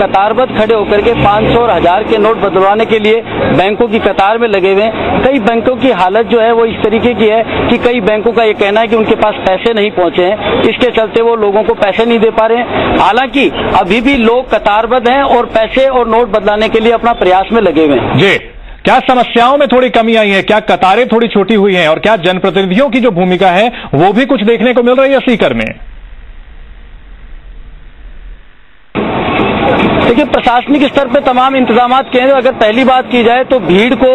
कतारबद्ध खड़े होकर के 500 और 1000 के नोट बदलवाने के लिए बैंकों की कतार में लगे हुए हैं। कई बैंकों की हालत जो है वो इस तरीके की है कि कई बैंकों का ये कहना है कि उनके पास पैसे नहीं पहुंचे हैं, इसके चलते वो लोगों को पैसे नहीं दे पा रहे हैं। हालांकि अभी भी लोग कतारबद्ध हैं और पैसे और नोट बदलाने के लिए अपना प्रयास में लगे हुए हैं। जी, क्या समस्याओं में थोड़ी कमी आई है? क्या कतारें थोड़ी छोटी हुई हैं? और क्या जनप्रतिनिधियों की जो भूमिका है वो भी कुछ देखने को मिल रही है सीकर में? देखिए, प्रशासनिक स्तर पे तमाम इंतजाम किए हैं। अगर पहली बात की जाए तो भीड़ को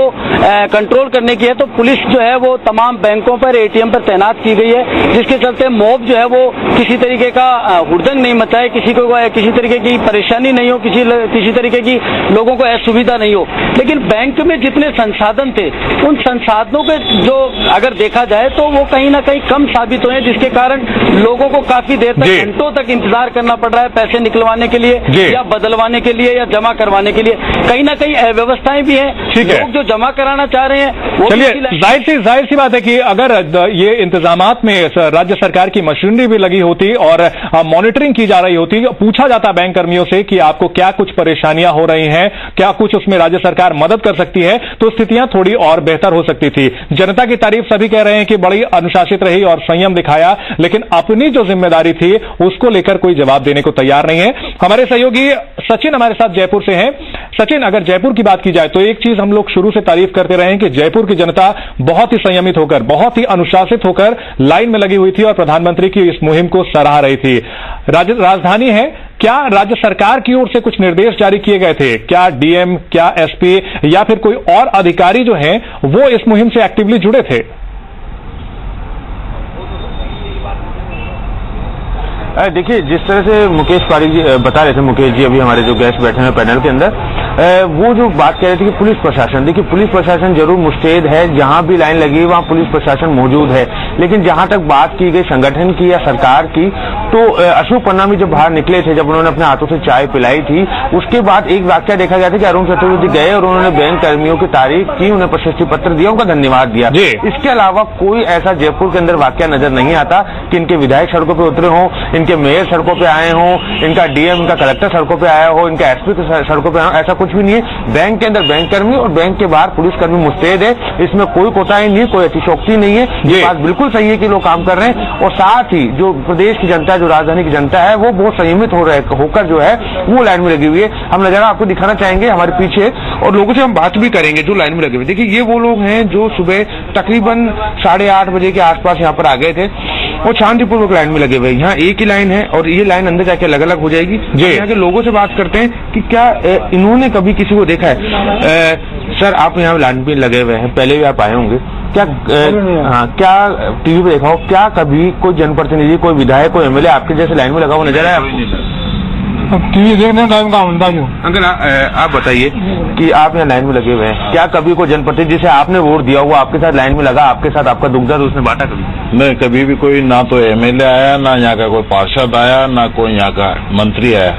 कंट्रोल करने की है तो पुलिस जो है वो तमाम बैंकों पर, एटीएम पर तैनात की गई है, जिसके चलते मॉब जो है वो किसी तरीके का हुड़दंग नहीं मचाए, किसी को किसी तरीके की परेशानी नहीं हो, किसी तरीके की लोगों को असुविधा नहीं हो। लेकिन बैंक में जितने संसाधन थे उन संसाधनों के जो अगर देखा जाए तो वो कहीं ना कहीं कम साबित हुए, जिसके कारण लोगों को काफी देर तक, घंटों तक इंतजार करना पड़ रहा है पैसे निकलवाने के लिए या बदलवाने के लिए या जमा करवाने के लिए। कहीं ना कहीं अव्यवस्थाएं भी हैं। लोग जो जमा कराना चाह रहे हैं वो, चलिए, जाहिर सी बात है कि अगर ये इंतजामात में राज्य सरकार की मशीनरी भी लगी होती और मॉनिटरिंग की जा रही होती, पूछा जाता बैंक कर्मियों से कि आपको क्या कुछ परेशानियां हो रही हैं, क्या कुछ उसमें राज्य सरकार मदद कर सकती है, तो स्थितियां थोड़ी और बेहतर हो सकती थी। जनता की तारीफ सभी कह रहे हैं कि बड़ी अनुशासित रही और संयम दिखाया, लेकिन अपनी जो जिम्मेदारी थी उसको लेकर कोई जवाब देने को तैयार नहीं है। हमारे सहयोगी सचिन हमारे साथ जयपुर से हैं। सचिन, अगर जयपुर की बात की जाए तो एक चीज हम लोग शुरू से तारीफ करते रहे हैं कि जयपुर की जनता बहुत ही संयमित होकर, बहुत ही अनुशासित होकर लाइन में लगी हुई थी और प्रधानमंत्री की इस मुहिम को सराह रही थी। राजधानी है, क्या राज्य सरकार की ओर से कुछ निर्देश जारी किए गए थे? क्या डीएम, क्या एसपी या फिर कोई और अधिकारी जो हैं वो इस मुहिम से एक्टिवली जुड़े थे? देखिए, जिस तरह से मुकेश पारिक जी बता रहे थे, मुकेश जी अभी हमारे जो गेस्ट बैठे हैं पैनल के अंदर, वो जो बात कह रहे थे कि पुलिस प्रशासन, देखिए पुलिस प्रशासन जरूर मुस्तैद है, जहां भी लाइन लगी वहां पुलिस प्रशासन मौजूद है। लेकिन जहां तक बात की गई संगठन की या सरकार की, तो अशोक पन्नामी जब बाहर निकले थे, जब उन्होंने अपने हाथों से चाय पिलाई थी, उसके बाद एक वाकया देखा गया था कि अरुण चतुर्वेदी गए और उन्होंने बैंक कर्मियों की तारीफ की, उन्हें प्रशस्ति पत्र दिया, उनका धन्यवाद दिया। इसके अलावा कोई ऐसा जयपुर के अंदर वाकया नजर नहीं आता कि इनके विधायक सड़कों पर उतरे हों, इनके मेयर सड़कों पे आए हों, इनका डीएम, इनका कलेक्टर सड़कों पे आया हो, इनका एसपी सड़कों पे आया हो, ऐसा कुछ भी नहीं है। बैंक के अंदर बैंक कर्मी और बैंक के बाहर पुलिसकर्मी मुस्तैद है, इसमें कोई कोताही नहीं, कोई अतिशोक्ति नहीं है। ये बात बिल्कुल सही है कि लोग काम कर रहे हैं और साथ ही जो प्रदेश की जनता, जो राजधानी की जनता है, वो बहुत संयमित होकर जो है वो लाइन में लगी हुई है। हम नजारा आपको दिखाना चाहेंगे हमारे पीछे और लोगों से हम बात भी करेंगे जो लाइन में लगे हुए। देखिए, ये वो लोग हैं जो सुबह तकरीबन 8:30 बजे के आसपास यहाँ पर आ गए थे और शांतिपूर्वक लाइन में लगे हुए। यहाँ एक ही लाइन है और ये लाइन अंदर जाके अलग अलग हो जाएगी। यहाँ के लोगों से बात करते हैं कि क्या इन्होंने कभी किसी को देखा है। सर, आप यहाँ लाइन में लगे हुए हैं, पहले भी आप आए होंगे, क्या क्या टीवी पे देखा हो, क्या कभी कोई जनप्रतिनिधि, कोई विधायक, कोई एमएलए आपके जैसे लाइन में लगा हुआ नजर आया आपको? टीवी देखने टाइम का होता है। अंकल, आप बताइए कि आप यहाँ लाइन में लगे हुए हैं, क्या कभी कोई जनप्रतिनिधि जिसे आपने वोट दिया हुआ आपके साथ लाइन में लगा, आपके साथ आपका दुख दर्द उसने बांटा कभी? नहीं, कभी भी कोई, ना तो एमएलए आया, ना यहाँ का कोई पार्षद आया, ना कोई यहाँ का मंत्री आया,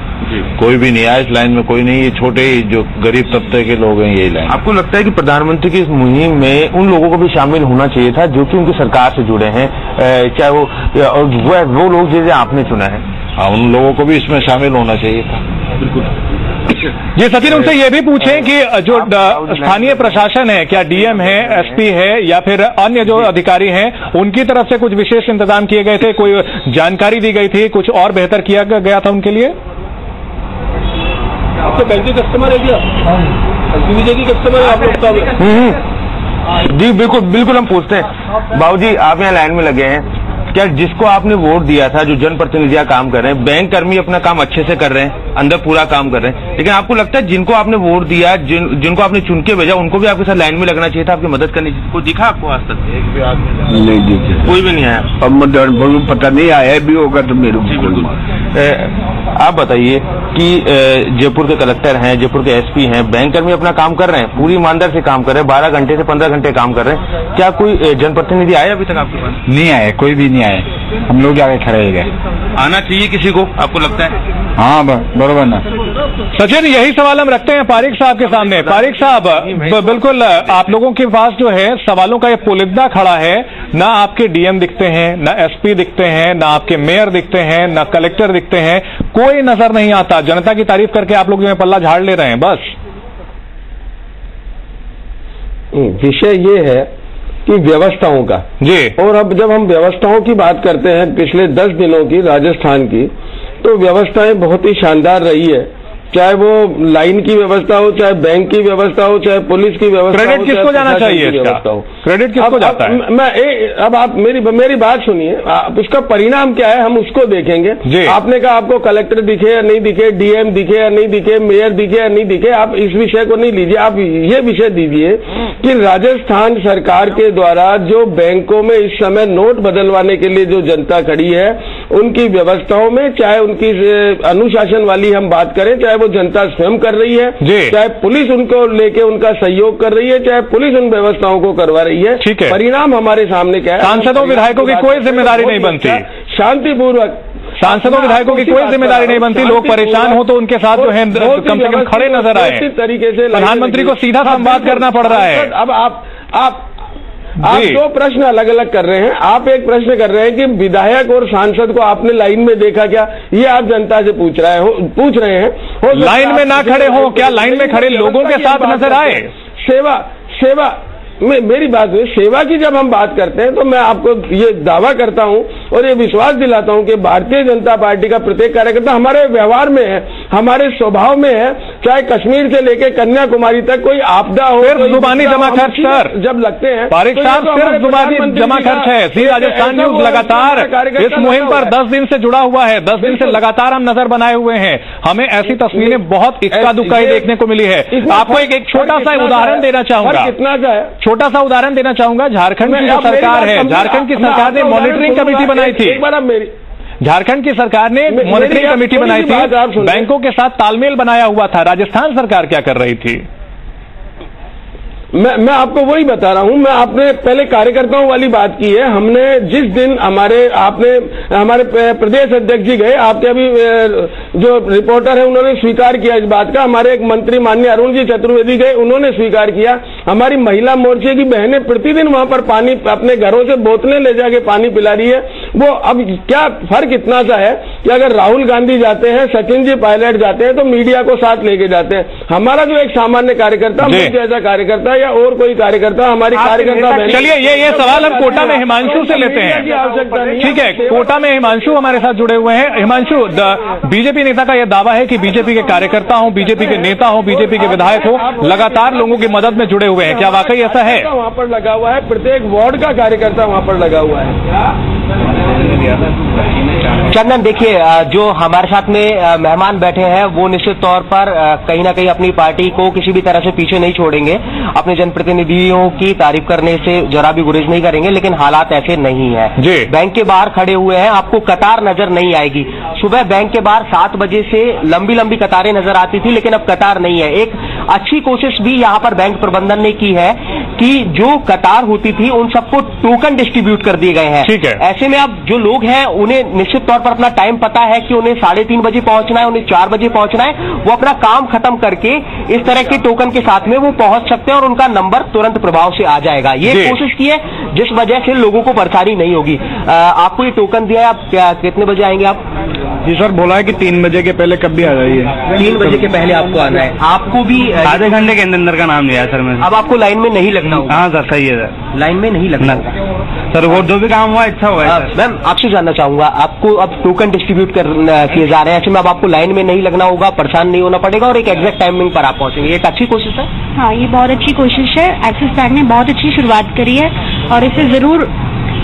कोई भी नहीं आया इस लाइन में। कोई नहीं, ये छोटे जो गरीब तबके के लोग हैं यही लाइन। आपको लगता है कि प्रधानमंत्री की इस मुहिम में उन लोगों को भी शामिल होना चाहिए था जो कि उनकी सरकार से जुड़े हैं, चाहे वो लोग जिसे आपने चुना है? हाँ, उन लोगों को भी इसमें शामिल होना चाहिए था। बिल्कुल। जी सचिन, उनसे ये भी पूछें कि जो स्थानीय प्रशासन है, क्या डीएम है, एसपी है या फिर अन्य जो अधिकारी हैं, उनकी तरफ से कुछ विशेष इंतजाम किए गए थे, कोई जानकारी दी गई थी, कुछ और बेहतर किया गया था उनके लिए? आपके बैंक के कस्टमर है क्या? की कस्टमर है आप लोग? जी बिल्कुल हम पूछते हैं। बाबूजी, आप यहाँ लाइन में लगे हैं, क्या जिसको आपने वोट दिया था, जो जनप्रतिनिधियां काम कर रहे हैं, बैंक कर्मी अपना काम अच्छे से कर रहे हैं, अंदर पूरा काम कर रहे हैं, लेकिन आपको लगता है जिनको आपने वोट दिया, जिनको आपने चुन के भेजा, उनको भी आपके साथ लाइन में लगना चाहिए था, आपकी मदद करनी चाहिए? कोई दिखा आपको आज तक? एक भी आदमी नहीं दिखे, कोई भी नहीं आया। अब पता नहीं आया भी होगा तो मेरे बिल्कुल। आप बताइए कि जयपुर के कलेक्टर हैं, जयपुर के एसपी हैं, बैंक कर्मी अपना काम कर रहे हैं, पूरी ईमानदार से काम कर रहे हैं, 12 घंटे से 15 घंटे काम कर रहे हैं, क्या कोई जनप्रतिनिधि आया अभी तक आपके पास? नहीं आए, कोई भी नहीं आए, हम लोग आगे खड़े गए। आना चाहिए किसी को, आपको लगता है? हाँ बरोबर ना। सचिन, यही सवाल हम रखते हैं पारिक साहब के सामने। पारिक साहब, बिल्कुल आप लोगों के पास जो है सवालों का ये पुलिंदा खड़ा है, ना आपके डीएम दिखते हैं, ना एसपी दिखते हैं, ना आपके मेयर दिखते हैं, ना कलेक्टर दिखते हैं, कोई नजर नहीं आता। जनता की तारीफ करके आप लोग जो है पल्ला झाड़ ले रहे हैं बस। विषय ये है कि व्यवस्थाओं का जी, और अब जब हम व्यवस्थाओं की बात करते हैं पिछले 10 दिनों की राजस्थान की, तो व्यवस्थाएं बहुत ही शानदार रही है। चाहे वो लाइन की व्यवस्था हो, चाहे बैंक की व्यवस्था हो, चाहे पुलिस की व्यवस्था हो, क्रेडिट किसको जाना चाहिए इसका? क्रेडिट किसको जाता है? अब आप मेरी बात सुनिए, उसका परिणाम क्या है हम उसको देखेंगे। आपने कहा आपको कलेक्टर दिखे या नहीं दिखे, डीएम दिखे या नहीं दिखे, मेयर दिखे या नहीं दिखे, आप इस विषय को नहीं लीजिए। आप ये विषय दीजिए कि राजस्थान सरकार के द्वारा जो बैंकों में इस समय नोट बदलवाने के लिए जो जनता खड़ी है, उनकी व्यवस्थाओं में, चाहे उनकी अनुशासन वाली हम बात करें, चाहे वो जनता स्वयं कर रही है, चाहे पुलिस उनको लेके उनका सहयोग कर रही है, चाहे पुलिस उन व्यवस्थाओं को करवा रही है, ठीक है। परिणाम हमारे सामने क्या है? सांसदों विधायकों की कोई जिम्मेदारी नहीं बनती, शांतिपूर्वक सांसदों विधायकों की कोई जिम्मेदारी नहीं बनती। लोग परेशान हो तो उनके साथ जो है कम से कम खड़े नजर आए। तरीके से प्रधानमंत्री को सीधा संवाद करना पड़ रहा है। अब आप दो प्रश्न अलग अलग कर रहे हैं। आप एक प्रश्न कर रहे हैं कि विधायक और सांसद को आपने लाइन में देखा क्या, ये आप जनता से पूछ रहे हैं। लाइन में ना खड़े हो क्या, लाइन में खड़े लोगों के साथ नजर आए? सेवा मेरी बात हुई, सेवा की जब हम बात करते हैं तो मैं आपको ये दावा करता हूं और ये विश्वास दिलाता हूं कि भारतीय जनता पार्टी का प्रत्येक कार्यकर्ता हमारे व्यवहार में है, हमारे स्वभाव में है। चाहे कश्मीर से लेकर कन्याकुमारी तक कोई आपदा हो, सिर्फ जुबानी जमा खर्च सर जब लगते हैं पारिक साहब, सिर्फ जुबानी जमा खर्च है। सी राजस्थान न्यूज लगातार इस मुहिम पर 10 दिन से जुड़ा हुआ है। 10 दिन से लगातार हम नजर बनाए हुए हैं। हमें ऐसी तस्वीरें बहुत इक्का दुक्का ही देखने को मिली है। आपको एक छोटा सा उदाहरण देना चाहूंगा, कितना सा है, छोटा सा उदाहरण देना चाहूंगा। झारखंड की जो सरकार है, झारखंड की सरकार ने मॉनिटरिंग कमेटी बनाई थी। झारखंड की सरकार ने मॉनिटरिंग कमेटी बनाई थी, बैंकों के साथ तालमेल बनाया हुआ था। राजस्थान सरकार क्या कर रही थी? मैं आपको वही बता रहा हूं। मैं आपने पहले कार्यकर्ताओं वाली बात की है। हमने जिस दिन हमारे प्रदेश अध्यक्ष जी गए, आपके अभी जो रिपोर्टर है उन्होंने स्वीकार किया इस बात का। हमारे एक मंत्री माननीय अरुण जी चतुर्वेदी गए, उन्होंने स्वीकार किया। हमारी महिला मोर्चे की बहनें प्रतिदिन वहां पर पानी अपने घरों से बोतलें ले जाके पानी पिला रही है। वो अब क्या फर्क इतना सा है कि अगर राहुल गांधी जाते हैं, सचिन जी पायलट जाते हैं तो मीडिया को साथ लेके जाते हैं। हमारा जो एक सामान्य कार्यकर्ता, मुझे जैसा कार्यकर्ता या और कोई कार्यकर्ता, हमारी कार्यकर्ता बहन। चलिए ये सवाल हम कोटा में हिमांशु से लेते हैं। ठीक है, कोटा में हिमांशु हमारे साथ जुड़े हुए हैं। हिमांशु, बीजेपी नेता का यह दावा है कि बीजेपी के कार्यकर्ता हो, बीजेपी के नेता हो, बीजेपी के विधायक हो, लगातार लोगों की मदद में जुड़े हुए हैं। क्या वाकई ऐसा है? वहां पर लगा हुआ है, प्रत्येक वार्ड का कार्यकर्ता वहां पर लगा हुआ है। चंदन, देखिए, जो हमारे साथ में मेहमान बैठे हैं वो निश्चित तौर पर कहीं ना कहीं अपनी पार्टी को किसी भी तरह से पीछे नहीं छोड़ेंगे, अपने जनप्रतिनिधियों की तारीफ करने से जरा भी गुरेज नहीं करेंगे। लेकिन हालात ऐसे नहीं है। बैंक के बाहर खड़े हुए हैं, आपको कतार नजर नहीं आएगी। सुबह बैंक के बाहर 7 बजे से लंबी लंबी कतारें नजर आती थी, लेकिन अब कतार नहीं है। एक अच्छी कोशिश भी यहाँ पर बैंक प्रबंधन ने की है कि जो कतार होती थी उन सबको टोकन डिस्ट्रीब्यूट कर दिए गए हैं। ठीक है। ऐसे में अब जो लोग हैं उन्हें निश्चित तौर पर अपना टाइम पता है कि उन्हें 3:30 बजे पहुंचना है, उन्हें 4 बजे पहुंचना है। वो अपना काम खत्म करके इस तरह के टोकन के साथ में वो पहुंच सकते हैं और उनका नंबर तुरंत प्रभाव से आ जाएगा। ये कोशिश की है जिस वजह से लोगों को परेशानी नहीं होगी। आपको ये टोकन दिया है, आप क्या कितने बजे आएंगे आप? जी सर, बोला है कि 3 बजे के पहले कब भी आ जाइए। 3 बजे के पहले आपको आना है। आपको भी आधे घंटे के अंदर का नाम दिया है सर मैंने। अब आपको लाइन में नहीं लगना होगा। हाँ सर, सही है सर, लाइन में नहीं लगना सर। वो जो भी काम हुआ अच्छा हुआ है। मैम, आपसे जानना चाहूंगा, आपको अब टोकन डिस्ट्रीब्यूट किए जा रहे हैं, ऐसे में अब आपको लाइन में नहीं लगना होगा, परेशान नहीं होना पड़ेगा और एक एग्जैक्ट टाइमिंग पर आप पहुंचेंगे। एक अच्छी कोशिश है। हाँ, ये बहुत अच्छी कोशिश है। एक्सिस बैंक ने बहुत अच्छी शुरुआत करी है और इसे जरूर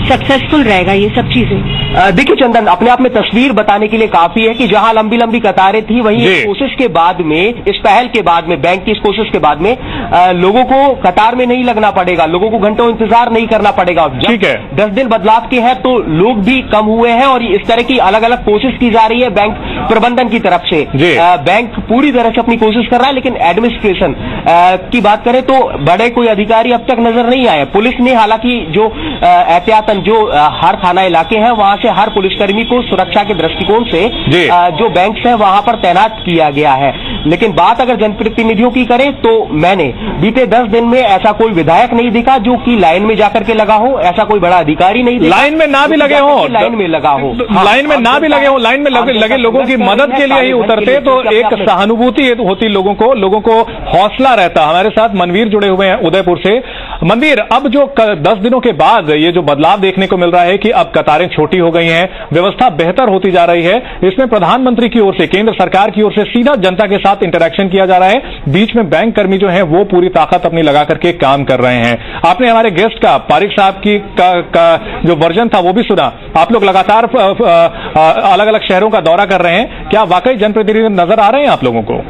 सक्सेसफुल रहेगा ये सब चीजें। देखिए चंदन, अपने आप में तस्वीर बताने के लिए काफी है कि जहां लंबी लंबी कतारें थी, वहीं इस कोशिश के बाद में, इस पहल के बाद में, बैंक की इस कोशिश के बाद में लोगों को कतार में नहीं लगना पड़ेगा, लोगों को घंटों इंतजार नहीं करना पड़ेगा। ठीक है। 10 दिन बदलाव के हैं तो लोग भी कम हुए हैं और इस तरह की अलग अलग कोशिश की जा रही है बैंक प्रबंधन की तरफ से। बैंक पूरी तरह से अपनी कोशिश कर रहा है, लेकिन एडमिनिस्ट्रेशन की बात करें तो बड़े कोई अधिकारी अब तक नजर नहीं आए। पुलिस ने हालांकि जो एहतियातन तकरीबन जो हर थाना इलाके हैं वहां से हर पुलिसकर्मी को सुरक्षा के दृष्टिकोण से जो बैंक्स हैं वहां पर तैनात किया गया है। लेकिन बात अगर जनप्रतिनिधियों की करें तो मैंने बीते 10 दिन में ऐसा कोई विधायक नहीं दिखा जो कि लाइन में जाकर के लगा हो, ऐसा कोई बड़ा अधिकारी नहीं दिखा लाइन में ना भी लगे हो, लाइन में लगा हो, लाइन में ना भी लगे हो, लाइन में लगे लोगों की मदद के लिए ही उतरते तो एक सहानुभूति होती, लोगों को हौसला रहता। हमारे साथ मनवीर जुड़े हुए हैं उदयपुर से। मनवीर, अब जो 10 दिनों के बाद ये जो बदलाव देखने को मिल रहा है कि अब कतारें छोटी हो गई हैं, व्यवस्था बेहतर होती जा रही है, इसमें प्रधानमंत्री की ओर से, केंद्र सरकार की ओर से सीधा जनता के साथ इंटरेक्शन किया जा रहा है, बीच में बैंक कर्मी जो हैं वो पूरी ताकत अपनी लगा करके काम कर रहे हैं। आपने हमारे गेस्ट का, पारिक साहब की का जो वर्जन था वो भी सुना। आप लोग लगातार अलग अलग शहरों का दौरा कर रहे हैं, क्या वाकई जनप्रतिनिधि नजर आ रहे हैं आप लोगों को?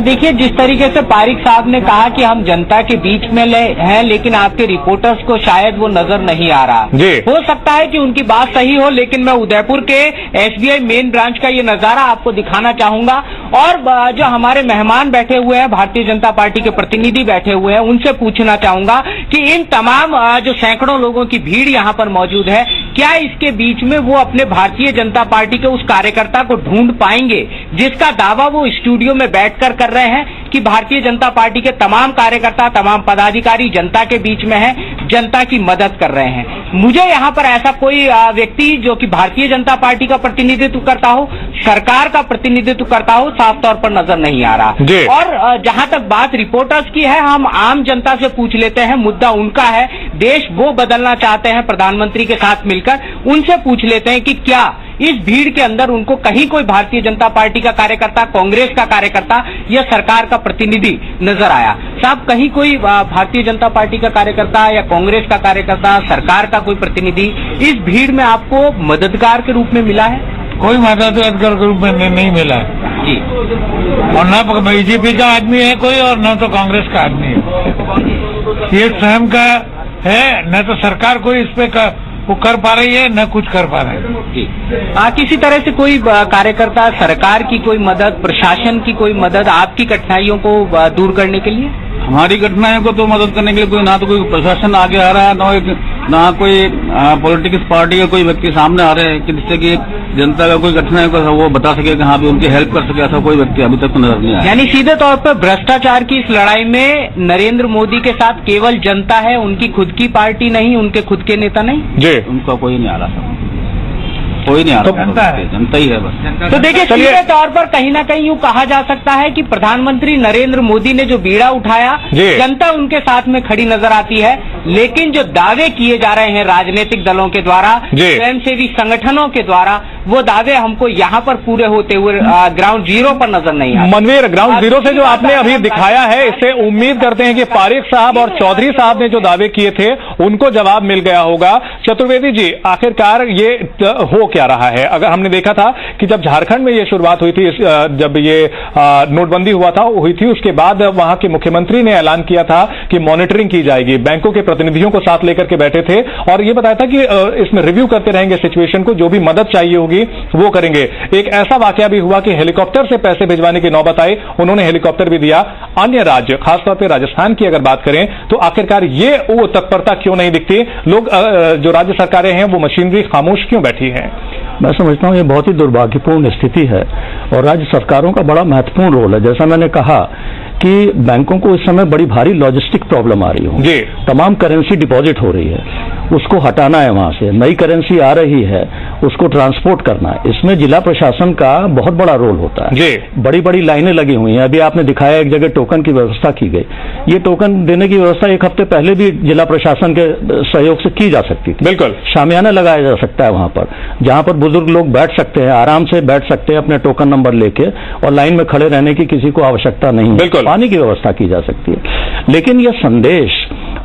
देखिए, जिस तरीके से पारिक साहब ने कहा कि हम जनता के बीच में हैं, लेकिन आपके रिपोर्टर्स को शायद वो नजर नहीं आ रहा। हो सकता है कि उनकी बात सही हो, लेकिन मैं उदयपुर के एसबीआई मेन ब्रांच का ये नजारा आपको दिखाना चाहूंगा। और जो हमारे मेहमान बैठे हुए हैं, भारतीय जनता पार्टी के प्रतिनिधि बैठे हुए हैं, उनसे पूछना चाहूंगा कि इन तमाम जो सैकड़ों लोगों की भीड़ यहाँ पर मौजूद है, क्या इसके बीच में वो अपने भारतीय जनता पार्टी के उस कार्यकर्ता को ढूंढ पाएंगे जिसका दावा वो स्टूडियो में बैठकर कर रहे हैं कि भारतीय जनता पार्टी के तमाम कार्यकर्ता, तमाम पदाधिकारी जनता के बीच में हैं, जनता की मदद कर रहे हैं। मुझे यहाँ पर ऐसा कोई व्यक्ति जो कि भारतीय जनता पार्टी का प्रतिनिधित्व करता हो, सरकार का प्रतिनिधित्व करता हो, साफ तौर पर नजर नहीं आ रहा। और जहां तक बात रिपोर्टर्स की है, हम आम जनता से पूछ लेते हैं, मुद्दा उनका है, देश वो बदलना चाहते हैं प्रधानमंत्री के साथ मिलकर, उनसे पूछ लेते हैं कि क्या इस भीड़ के अंदर उनको कहीं कोई भारतीय जनता पार्टी का कार्यकर्ता, कांग्रेस का कार्यकर्ता या सरकार का प्रतिनिधि नजर आया? साहब, कहीं कोई भारतीय जनता पार्टी का कार्यकर्ता या कांग्रेस का कार्यकर्ता, सरकार का कोई प्रतिनिधि इस भीड़ में आपको मददगार के रूप में मिला है? कोई मददगार के रूप में नहीं मिला है जी। और न बीजेपी का आदमी है कोई, और न तो कांग्रेस का आदमी है। ये स्वयं का है, न तो सरकार कोई इस पे वो कर पा रही है, न कुछ कर पा रहे हैं। किसी तरह से कोई कार्यकर्ता, सरकार की कोई मदद, प्रशासन की कोई मदद आपकी कठिनाइयों को दूर करने के लिए? हमारी कठिनाइयों को तो मदद करने के लिए कोई ना तो कोई प्रशासन आगे आ रहा है, ना कोई पॉलिटिक्स पार्टी का कोई व्यक्ति सामने आ रहे हैं कि जिससे कि जनता का कोई कठिनाई को वो बता सके कि हाँ भी उनकी हेल्प कर सके। ऐसा कोई व्यक्ति अभी तक नजर नहीं आया। यानी सीधे तौर पर भ्रष्टाचार की इस लड़ाई में नरेंद्र मोदी के साथ केवल जनता है, उनकी खुद की पार्टी नहीं, उनके खुद के नेता नहीं जी, उनका कोई नहीं आ रहा, कोई नहीं आ रहा, जनता ही है बस। तो देखिए, सीधे तौर पर कहीं ना कहीं यूँ कहा जा सकता है कि प्रधानमंत्री नरेंद्र मोदी ने जो बीड़ा उठाया, जनता उनके साथ में खड़ी नजर आती है, लेकिन जो दावे किए जा रहे हैं राजनीतिक दलों के द्वारा, स्वयंसेवी संगठनों के द्वारा, वो दावे हमको यहाँ पर पूरे होते हुए ग्राउंड जीरो पर नजर नहीं आते। मनवीर, ग्राउंड जीरो से जो आपने अभी दिखाया है, इससे उम्मीद करते हैं कि पारिक साहब और चौधरी साहब ने जो दावे किए थे उनको जवाब मिल गया होगा। चतुर्वेदी जी, आखिरकार ये हो क्या रहा है? अगर हमने देखा था कि जब झारखंड में ये शुरुआत हुई थी, जब ये नोटबंदी हुई थी, उसके बाद वहां के मुख्यमंत्री ने ऐलान किया था कि मॉनिटरिंग की जाएगी, बैंकों के प्रतिनिधियों को साथ लेकर के बैठे थे और ये बताया था कि इसमें रिव्यू करते रहेंगे सिचुएशन को, जो भी मदद चाहिए होगी वो करेंगे। एक ऐसा वाकया भी हुआ कि हेलीकॉप्टर से पैसे भिजवाने की नौबत आई, उन्होंने हेलीकॉप्टर भी दिया। अन्य राज्य, खासतौर पर राजस्थान की अगर बात करें तो आखिरकार ये वो तत्परता क्यों नहीं दिखती? लोग, जो राज्य सरकारें हैं, वो मशीनरी खामोश क्यों बैठी है? मैं समझता हूं ये बहुत ही दुर्भाग्यपूर्ण स्थिति है और राज्य सरकारों का बड़ा महत्वपूर्ण रोल है। जैसा मैंने कहा कि बैंकों को इस समय बड़ी भारी लॉजिस्टिक प्रॉब्लम आ रही है, तमाम करेंसी डिपॉजिट हो रही है, उसको हटाना है, वहां से नई करेंसी आ रही है, उसको ट्रांसपोर्ट करना है। इसमें जिला प्रशासन का बहुत बड़ा रोल होता है। बड़ी बड़ी लाइनें लगी हुई हैं। अभी आपने दिखाया एक जगह टोकन की व्यवस्था की गई। ये टोकन देने की व्यवस्था एक हफ्ते पहले भी जिला प्रशासन के सहयोग से की जा सकती थी। बिल्कुल, शामियाना लगाया जा सकता है वहां पर, जहां पर बुजुर्ग लोग बैठ सकते हैं, आराम से बैठ सकते हैं अपने टोकन नंबर लेके, और लाइन में खड़े रहने की किसी को आवश्यकता नहीं है। पानी की व्यवस्था की जा सकती है। लेकिन यह संदेश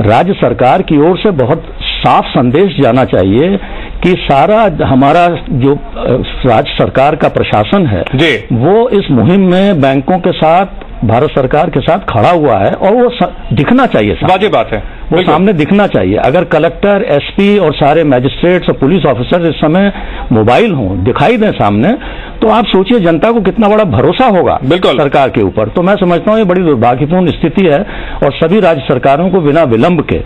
राज्य सरकार की ओर से बहुत साफ संदेश जाना चाहिए कि सारा हमारा जो राज्य सरकार का प्रशासन है वो इस मुहिम में बैंकों के साथ, भारत सरकार के साथ खड़ा हुआ है और वो दिखना चाहिए। वाजिब बात है, वो सामने दिखना चाहिए। अगर कलेक्टर, एसपी और सारे मैजिस्ट्रेट्स और पुलिस ऑफिसर इस समय मोबाइल हों, दिखाई दें सामने, तो आप सोचिए जनता को कितना बड़ा भरोसा होगा बिल्कुल सरकार के ऊपर। तो मैं समझता हूं ये बड़ी दुर्भाग्यपूर्ण स्थिति है और सभी राज्य सरकारों को बिना विलंब के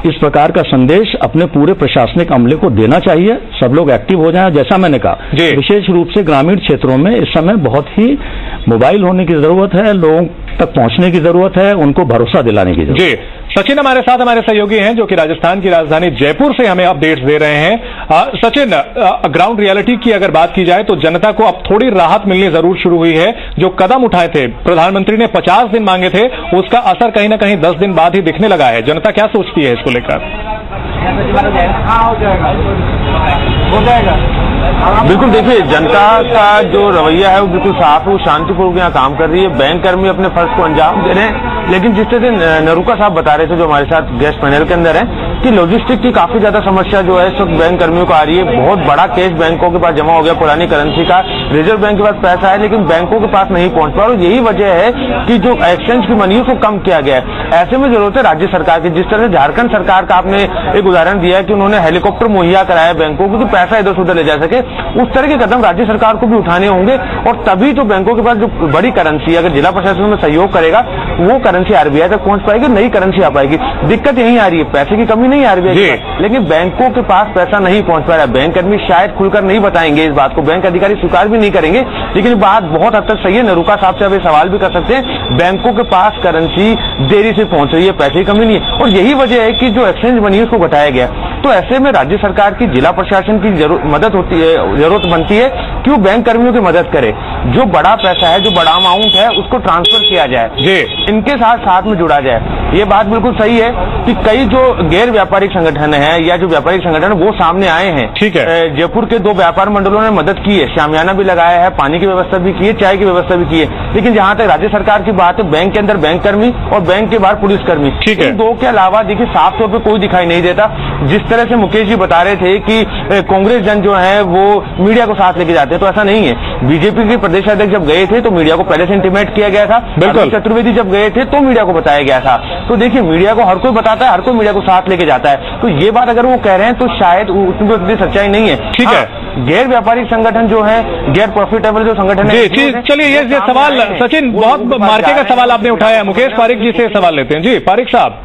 इस प्रकार का संदेश अपने पूरे प्रशासनिक अमले को देना चाहिए। सब लोग एक्टिव हो जाएं। जैसा मैंने कहा, विशेष रूप से ग्रामीण क्षेत्रों में इस समय बहुत ही मोबाइल होने की जरूरत है, लोगों तक पहुंचने की जरूरत है, उनको भरोसा दिलाने की जरूरत है। जी, सचिन हमारे साथ हमारे सहयोगी हैं जो कि राजस्थान की राजधानी जयपुर से हमें अपडेट्स दे रहे हैं। सचिन, ग्राउंड रियलिटी की अगर बात की जाए तो जनता को अब थोड़ी राहत मिलनी जरूर शुरू हुई है। जो कदम उठाए थे, प्रधानमंत्री ने 50 दिन मांगे थे, उसका असर कहीं ना कहीं 10 दिन बाद ही दिखने लगा है। जनता क्या सोचती है इसको लेकर? हो जाएगा। बिल्कुल, देखिए जनता का जो रवैया है वो बिल्कुल साफ है, वो शांतिपूर्वक यहाँ काम कर रही है। बैंक कर्मी अपने फर्ज को अंजाम दे रहे हैं। लेकिन जिस तरह से नरूका साहब बता रहे थे जो हमारे साथ गेस्ट पैनल के अंदर है कि लॉजिस्टिक की काफी ज्यादा समस्या जो है इस वक्त बैंक कर्मियों को आ रही है। बहुत बड़ा कैश बैंकों के पास जमा हो गया पुरानी करेंसी का, रिजर्व बैंक के पास पैसा है लेकिन बैंकों के पास नहीं पहुंच पा रहा। और यही वजह है कि जो एक्सचेंज की मनी उसको कम किया गया है। ऐसे में जरूरत है राज्य सरकार की। जिस तरह से झारखंड सरकार का आपने एक उदाहरण दिया है कि उन्होंने हेलीकॉप्टर मुहैया कराया बैंकों को कि पैसा इधर से उधर ले जा सके, उस तरह के कदम राज्य सरकार को भी उठाने होंगे। और तभी तो बैंकों के पास जो बड़ी करेंसी अगर जिला प्रशासन में सहयोग करेगा वो करेंसी आरबीआई तक पहुंच पाएगी, नई करेंसी आ पाएगी। दिक्कत यही आ रही है, पैसे की कमी नहीं है आरबीआई के पास, लेकिन बैंकों के पास पैसा नहीं पहुंच पा रहा है। बैंक कर्मी शायद खुलकर नहीं बताएंगे इस बात को, बैंक अधिकारी स्वीकार भी नहीं करेंगे, लेकिन बात बहुत हद तक सही है। नरूका साहब से अब सवाल भी कर सकते हैं, बैंकों के पास करेंसी देरी से पहुंच रही है, पैसे की कमी नहीं है। और यही वजह है कि जो एक्सचेंज मनी है उसको घटाया गया। तो ऐसे में राज्य सरकार की, जिला प्रशासन की मदद होती है, जरूरत बनती है कि वो बैंक कर्मियों की मदद करे। जो बड़ा पैसा है, जो बड़ा अमाउंट है उसको ट्रांसफर किया जाए, इनके साथ में जुड़ा जाए। ये बात बिल्कुल सही है कि कई जो गैर व्यापारिक संगठन है या जो व्यापारिक संगठन है वो सामने आए हैं। ठीक है, जयपुर के 2 व्यापार मंडलों ने मदद की है, शामियाना भी लगाया है, पानी की व्यवस्था भी की है, चाय की व्यवस्था भी की है। लेकिन जहां तक राज्य सरकार की बात है, बैंक के अंदर बैंक कर्मी और बैंक के बाहर पुलिसकर्मी, इन 2 के अलावा देखिए साफ तौर पर कोई दिखाई नहीं देता। जिस तरह से मुकेश जी बता रहे थे कि कांग्रेस जन जो है वो मीडिया को साथ लेके जाते हैं, तो ऐसा नहीं है। बीजेपी के प्रदेश अध्यक्ष जब गए थे तो मीडिया को पहले से इंटीमेट किया गया था। चतुर्वेदी जब गए थे तो मीडिया को बताया गया था। तो देखिए मीडिया को हर कोई बताता है, हर कोई मीडिया को साथ लेके जाता है। तो ये बात अगर वो कह रहे हैं तो शायद उतनी सच्चाई नहीं है। ठीक है, गैर व्यापारिक संगठन जो है, गैर प्रॉफिटेबल जो संगठन है। चलिए ये सवाल सचिन बहुत मार्के का सवाल आपने उठाया है, मुकेश पारिक जी से सवाल लेते हैं। जी पारिक साहब,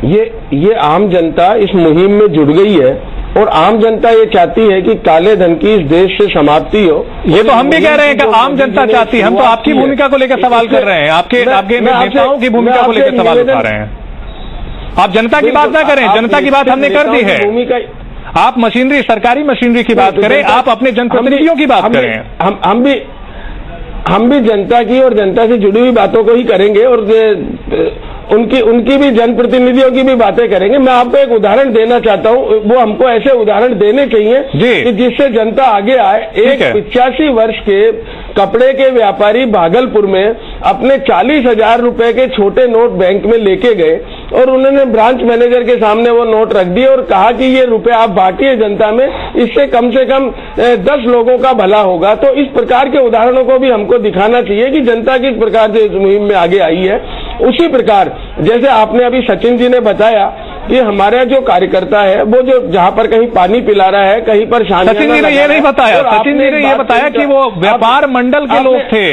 ये आम जनता इस मुहिम में जुड़ गई है और आम जनता ये चाहती है कि काले धन की इस देश से समाप्ति हो। ये तो हम भी कह रहे हैं कि आम जनता चाहती है। हम तो आपकी भूमिका को लेकर सवाल कर रहे हैं, आपके नेताओं की भूमिका को लेकर सवाल उठा रहे हैं। आप जनता की बात ना करें, जनता की बात हमने कर दी है। आप मशीनरी, सरकारी मशीनरी की बात करें, आप अपने जनप्रतिनिधियों की बात करें। हम भी जनता की और जनता से जुड़ी हुई बातों को ही करेंगे और उनकी भी जनप्रतिनिधियों की भी बातें करेंगे। मैं आपको एक उदाहरण देना चाहता हूं, वो हमको ऐसे उदाहरण देने चाहिए कि जिससे जनता आगे आए। एक 85 वर्ष के कपड़े के व्यापारी भागलपुर में अपने 40,000 रुपए के छोटे नोट बैंक में लेके गए और उन्होंने ब्रांच मैनेजर के सामने वो नोट रख दिए और कहा कि ये रुपए आप बांटिए जनता में, इससे कम से कम 10 लोगों का भला होगा। तो इस प्रकार के उदाहरणों को भी हमको दिखाना चाहिए कि जनता किस प्रकार से इस मुहिम में आगे आई है। उसी प्रकार जैसे आपने अभी सचिन जी ने बताया कि हमारा जो कार्यकर्ता है वो जो जहां पर कहीं पानी पिला रहा है, कहीं पर शामिल, सचिन जी ने ये नहीं बताया, सचिन जी ने ये बताया कि वो व्यापार मंडल के लोग थे।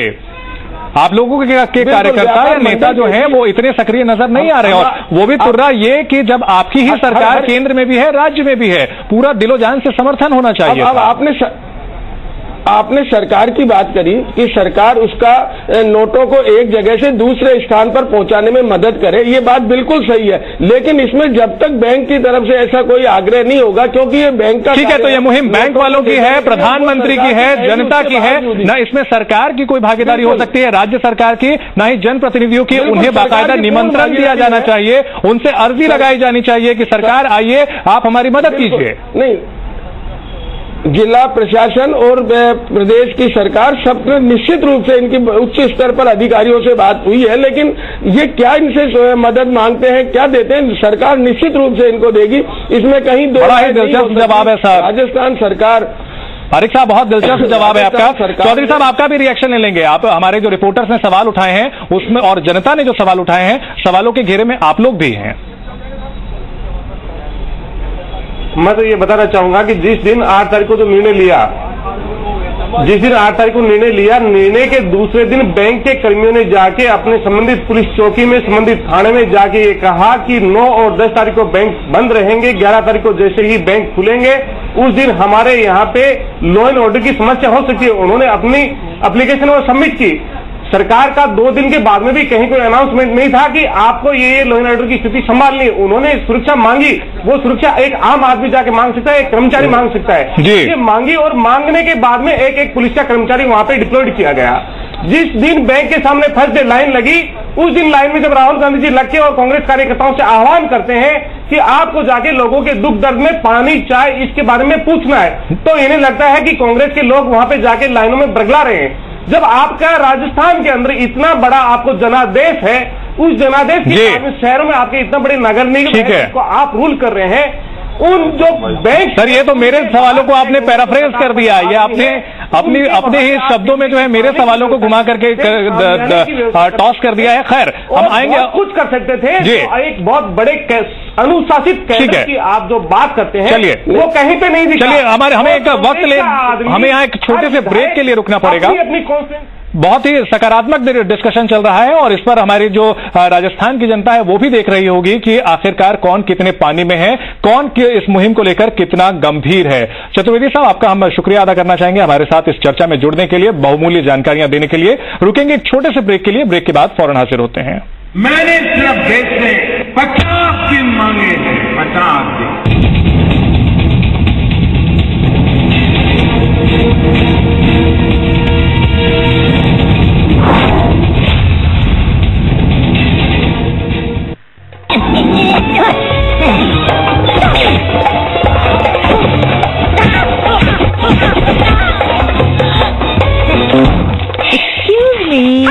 आप लोगों के कार्यकर्ता या नेता जो हैं वो इतने सक्रिय नजर नहीं आ रहे। और वो भी तुर्रा ये कि जब आपकी ही सरकार केंद्र में भी है, राज्य में भी है, पूरा दिलो जान से समर्थन होना चाहिए। अब आपने सरकार की बात करी कि सरकार उसका नोटों को एक जगह से दूसरे स्थान पर पहुंचाने में मदद करे, ये बात बिल्कुल सही है। लेकिन इसमें जब तक बैंक की तरफ से ऐसा कोई आग्रह नहीं होगा, क्योंकि ये बैंक का, ठीक है, तो ये मुहिम बैंक वालों की है, प्रधानमंत्री की है, जनता की है, न इसमें सरकार की कोई भागीदारी हो सकती है, राज्य सरकार की, न ही जनप्रतिनिधियों की। उन्हें बाकायदा निमंत्रण दिया जाना चाहिए, उनसे अर्जी लगाई जानी चाहिए कि सरकार आइए, आप हमारी मदद कीजिए। नहीं, जिला प्रशासन और प्रदेश की सरकार सब निश्चित रूप से इनकी उच्च स्तर पर अधिकारियों से बात हुई है, लेकिन ये क्या इनसे मदद मांगते हैं, क्या देते हैं, सरकार निश्चित रूप से इनको देगी। इसमें कहीं दो बड़ा ही दिलचस्प जवाब है साहब। राजस्थान सरकार, पारिक साहब बहुत दिलचस्प जवाब है आपका। चौधरी साहब आपका भी रिएक्शन ले लेंगे। आप, हमारे जो रिपोर्टर्स ने सवाल उठाए हैं उसमें और जनता ने जो सवाल उठाए हैं, सवालों के घेरे में आप लोग भी हैं। मैं तो ये बताना चाहूंगा कि जिस दिन 8 तारीख को जो निर्णय लिया, निर्णय के दूसरे दिन बैंक के कर्मियों ने जाके अपने संबंधित पुलिस चौकी में, संबंधित थाने में जाके ये कहा कि 9 और 10 तारीख को बैंक बंद रहेंगे, 11 तारीख को जैसे ही बैंक खुलेंगे उस दिन हमारे यहाँ पे लॉ एंड ऑर्डर की समस्या हो सकती है। उन्होंने अपनी एप्लीकेशन वो सबमिट की। सरकार का 2 दिन के बाद में भी कहीं कोई अनाउंसमेंट नहीं था कि आपको ये लॉ एंड ऑर्डर की स्थिति संभालनी है। उन्होंने सुरक्षा मांगी, वो सुरक्षा एक आम आदमी जाके मांग सकता है, एक कर्मचारी मांग सकता है। ये मांगी और मांगने के बाद में एक पुलिस का कर्मचारी वहां पे डिप्लॉयड किया गया। जिस दिन बैंक के सामने फर्स्ट डे लाइन लगी, उस दिन लाइन में जब राहुल गांधी जी लग के और कांग्रेस कार्यकर्ताओं से आह्वान करते हैं कि आपको जाके लोगों के दुख दर्द में पानी, चाय, इसके बारे में पूछना है, तो इन्हें लगता है कि कांग्रेस के लोग वहां पे जाके लाइनों में बरगला रहे हैं। जब आपका राजस्थान के अंदर इतना बड़ा आपको जनादेश है, उस जनादेश के शहरों में आपके इतने बड़े नगर निगम को आप रूल कर रहे हैं, उन जो बैंक। सर, ये तो मेरे सवालों को आपने पैराफ्रेज कर दिया। ये आपने अपने ही शब्दों में जो है मेरे सवालों को घुमा करके टॉस कर दिया है। खैर, हम आएंगे। कुछ कर सकते थे जी। तो एक बहुत बड़े अनुशासित कैडर की आप जो बात करते हैं, चलिए वो कहीं पे नहीं दिखा। चलिए, हमें एक वक्त हमें यहाँ एक छोटे से ब्रेक के लिए रुकना पड़ेगा। अपनी कॉन्फ्रेंस बहुत ही सकारात्मक डिस्कशन चल रहा है और इस पर हमारी जो राजस्थान की जनता है वो भी देख रही होगी कि आखिरकार कौन कितने पानी में है, कौन इस मुहिम को लेकर कितना गंभीर है। चतुर्वेदी साहब, आपका हम शुक्रिया अदा करना चाहेंगे हमारे साथ इस चर्चा में जुड़ने के लिए, बहुमूल्य जानकारियां देने के लिए। रुकेंगे एक छोटे से ब्रेक के लिए, ब्रेक के बाद फौरन हाजिर होते हैं। मैंने सिर्फ देश से 50 दिन मांगे हैं, 50 दिन। Excuse me.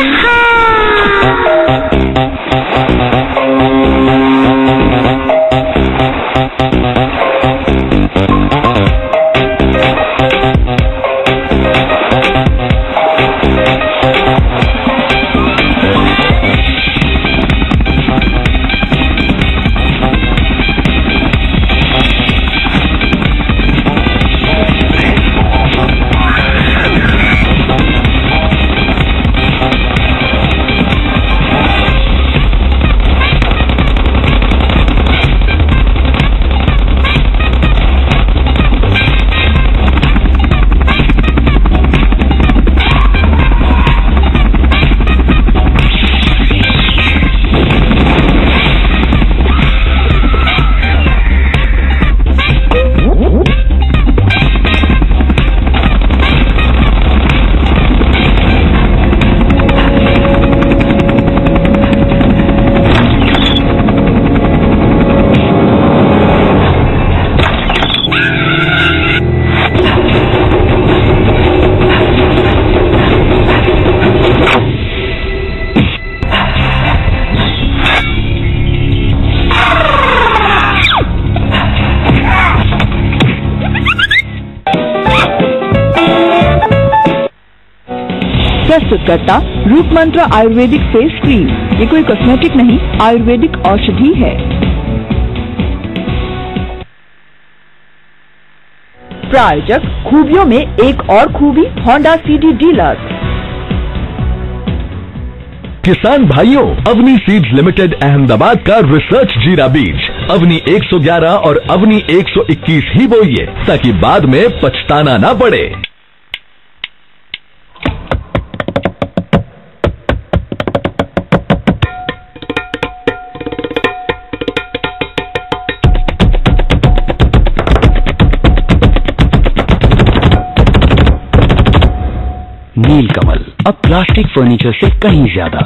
प्रस्तुतकर्ता रूप मंत्र आयुर्वेदिक फेस क्रीम। ये कोई कॉस्मेटिक नहीं, आयुर्वेदिक औषधि है। प्रायोजक खूबियों में एक और खूबी, होंडा सीडी डीलक्स। किसान भाइयों, अवनी सीड्स लिमिटेड अहमदाबाद का रिसर्च जीरा बीज अवनी 111 और अवनी 121 ही बोइए ताकि बाद में पछताना ना पड़े। नीलकमल, अब प्लास्टिक फर्नीचर से कहीं ज्यादा।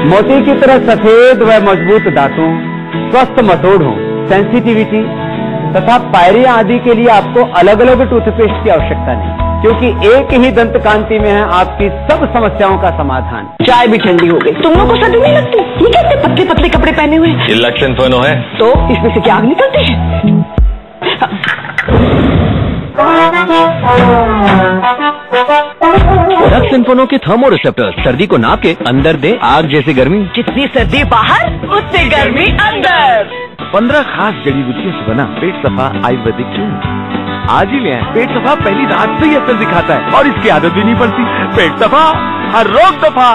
मोती की तरह सफेद व मजबूत दांतों, स्वस्थ मसोड़ों, सेंसिटिविटी तथा पायरिया आदि के लिए आपको अलग अलग टूथपेस्ट की आवश्यकता नहीं, क्योंकि एक ही दंत कांति में है आपकी सब समस्याओं का समाधान। चाय भी ठंडी हो गई। तुम लोग को सर्दी नहीं लगती? ये कैसे पतले पतले कपड़े पहने हुए? इलेक्शन फनो है तो इसमें से क्या आग निकलती है? रक्त सिंफोनों के थर्मो रिसेप्टर्स सर्दी को नाप के अंदर दे आग जैसी गर्मी। जितनी सर्दी बाहर उतनी गर्मी अंदर। 15 खास जड़ी बूटियों से बना पेट सफा आयुर्वेदिक चूर्ण आज ही ले आए। पेट सफा पहली रात से ही असर दिखाता है और इसकी आदत भी नहीं पड़ती। पेट सफा हर रोग दफा।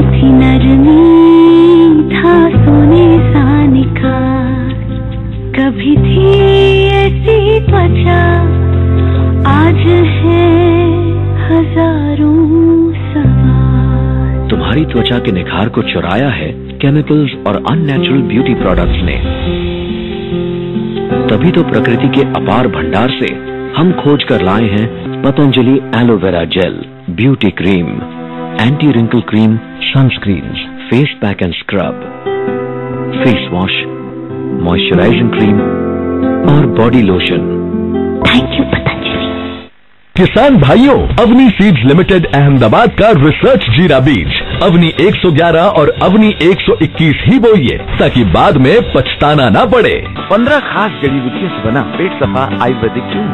थी नरमी था सोने सा निखार, कभी थी ऐसी त्वचा आज है हजारों सवाल। तुम्हारी त्वचा के निखार को चुराया है केमिकल्स और अननेचुरल ब्यूटी प्रोडक्ट्स ने। तभी तो प्रकृति के अपार भंडार से हम खोज कर लाए हैं Patanjali aloe vera gel, beauty cream, anti wrinkle cream, sunscreens, face pack and scrub, face wash, moisturizing cream और body lotion. Thank you Patanjali. किसान भाइयों, अवनी सीड्स लिमिटेड अहमदाबाद का रिसर्च जीरा बीज अवनी 111 और अवनी 121 ही बोइए ताकि बाद में पछताना ना पड़े। 15 खास जड़ी बूटियों से बना पेट सफा आयुर्वेदिक चूर्ण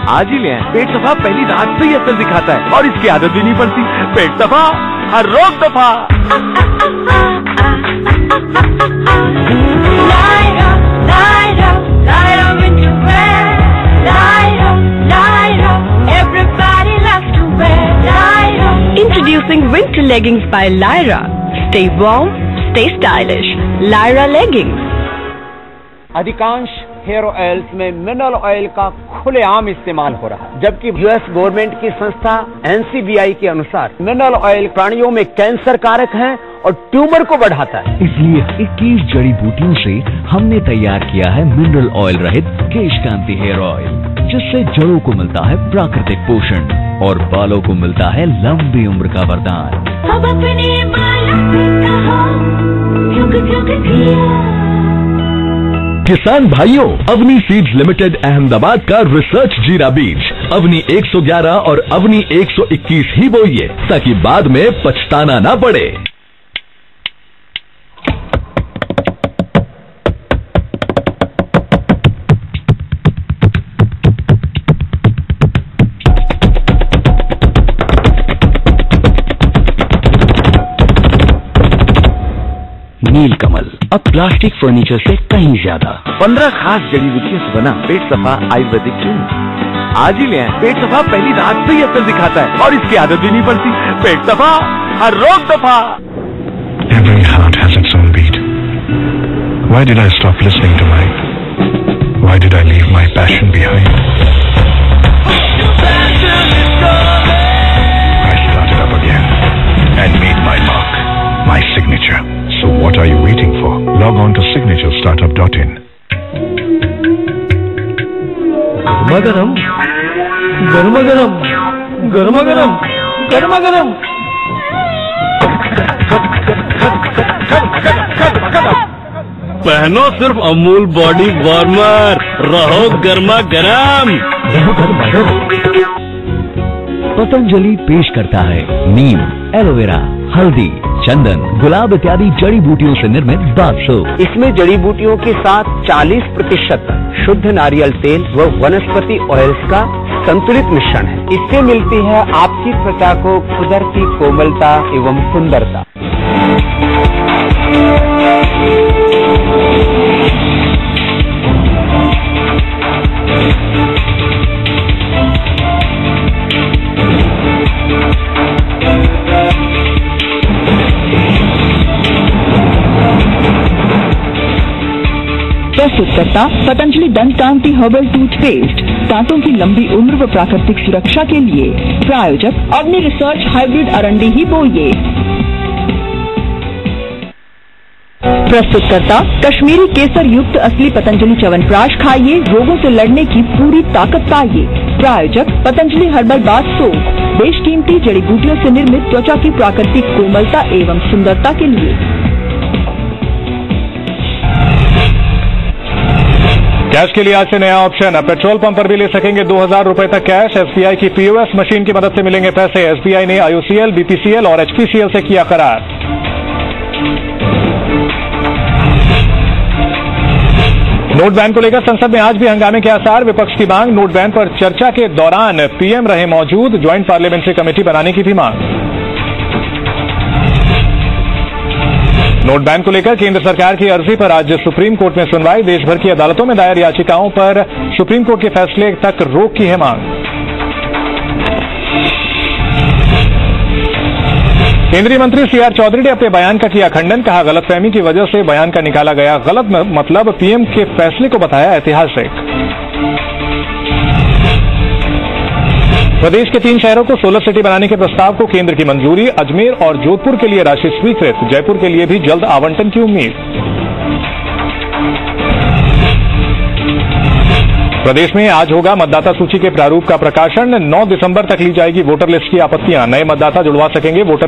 आज ही ले आए। पेट सफा पहली रात से ही असर दिखाता है और इसकी आदत भी नहीं पड़ती। पेट सफा हर रोग दफा। Introducing winter leggings by Lyra. Stay warm, stay stylish. Lyra leggings. अधिकांश हेयर ऑयल्स में मिनरल ऑयल का खुलेआम इस्तेमाल हो रहा है, जबकि यूएस गवर्नमेंट की संस्था NCBI के अनुसार मिनरल ऑयल प्राणियों में कैंसर कारक है और ट्यूमर को बढ़ाता है। इसलिए 21 जड़ी बूटियों से हमने तैयार किया है मिनरल ऑयल रहित केश कांति हेयर ऑयल, जिससे जड़ों को मिलता है प्राकृतिक पोषण और बालों को मिलता है लंबी उम्र का वरदान। अब अपने बालों से कहो, जुग जुग जिया। किसान भाइयों, अवनी सीड्स लिमिटेड अहमदाबाद का रिसर्च जीरा बीज अवनी 111 और अवनी 121 ही बोइए ताकि बाद में पछताना ना पड़े। नीलकमल अब प्लास्टिक फर्नीचर से कहीं ज्यादा। 15 खास जड़ी बूटियों से बना पेट सफा आयुर्वेदिक चूर्ण आज ही ले आए। पेट सफा पहली रात से ही असर दिखाता है और इसकी आदत भी नहीं पड़ती। पेट सफा हर रोग दफा। Every heart has its own beat. Why did I stop listening to mine? Why did I leave my passion behind? I started up again and made my mark, my signature. So what are you waiting for? Log on to signaturestartup.in. गरम गरम गरम गरम गरम गरम गरम। पहनो सिर्फ Amul body warmer, रहो गर्मा गरम। पतंजलि पेश करता है नीम, एलोवेरा, हल्दी, चंदन, गुलाब इत्यादि जड़ी बूटियों से निर्मित बाथ सोप। इसमें जड़ी बूटियों के साथ 40% शुद्ध नारियल तेल व वनस्पति ऑयल्स का संतुलित मिश्रण है। इससे मिलती है आपकी त्वचा को कुदरती कोमलता एवं सुंदरता। प्रस्तुतकर्ता पतंजलि दंत कांति हर्बल टूथपेस्ट, दांतों की लंबी उम्र व प्राकृतिक सुरक्षा के लिए। प्रायोजक अग्नि रिसर्च हाइब्रिड अरंडी ही बोइए। प्रस्तुतकर्ता कश्मीरी केसर युक्त असली पतंजलि च्यवनप्राश खाइए, रोगों से लड़ने की पूरी ताकत पाइए। प्रायोजक पतंजलि हर्बल बाथ सोप, बेशकीमती जड़ी बूटियों से निर्मित त्वचा की प्राकृतिक कोमलता एवं सुंदरता के लिए। कैश के लिए आज से नया ऑप्शन। अब पेट्रोल पंप पर भी ले सकेंगे 2000 रुपए तक कैश। एसबीआई की पीओएस मशीन की मदद से मिलेंगे पैसे। एसबीआई ने आईओसीएल, बीपीसीएल और एचपीसीएल से किया करार। नोट बैन को लेकर संसद में आज भी हंगामे के आसार। विपक्ष की मांग, नोट बैन पर चर्चा के दौरान पीएम रहे मौजूद, ज्वाइंट पार्लियामेंट्री कमेटी बनाने की थी मांग। नोट बैन को लेकर केंद्र सरकार की अर्जी पर आज सुप्रीम कोर्ट में सुनवाई। देश भर की अदालतों में दायर याचिकाओं पर सुप्रीम कोर्ट के फैसले तक रोक की है मांग। केंद्रीय मंत्री सीआर चौधरी ने अपने बयान का किया खंडन। कहा, गलतफहमी की वजह से बयान का निकाला गया गलत मतलब, पीएम के फैसले को बताया ऐतिहासिक। प्रदेश के 3 शहरों को सोलर सिटी बनाने के प्रस्ताव को केंद्र की मंजूरी। अजमेर और जोधपुर के लिए राशि स्वीकृत, जयपुर के लिए भी जल्द आवंटन की उम्मीद। प्रदेश में आज होगा मतदाता सूची के प्रारूप का प्रकाशन। 9 दिसंबर तक ली जाएगी वोटर लिस्ट की आपत्तियां। नए मतदाता जुड़वा सकेंगे वोटर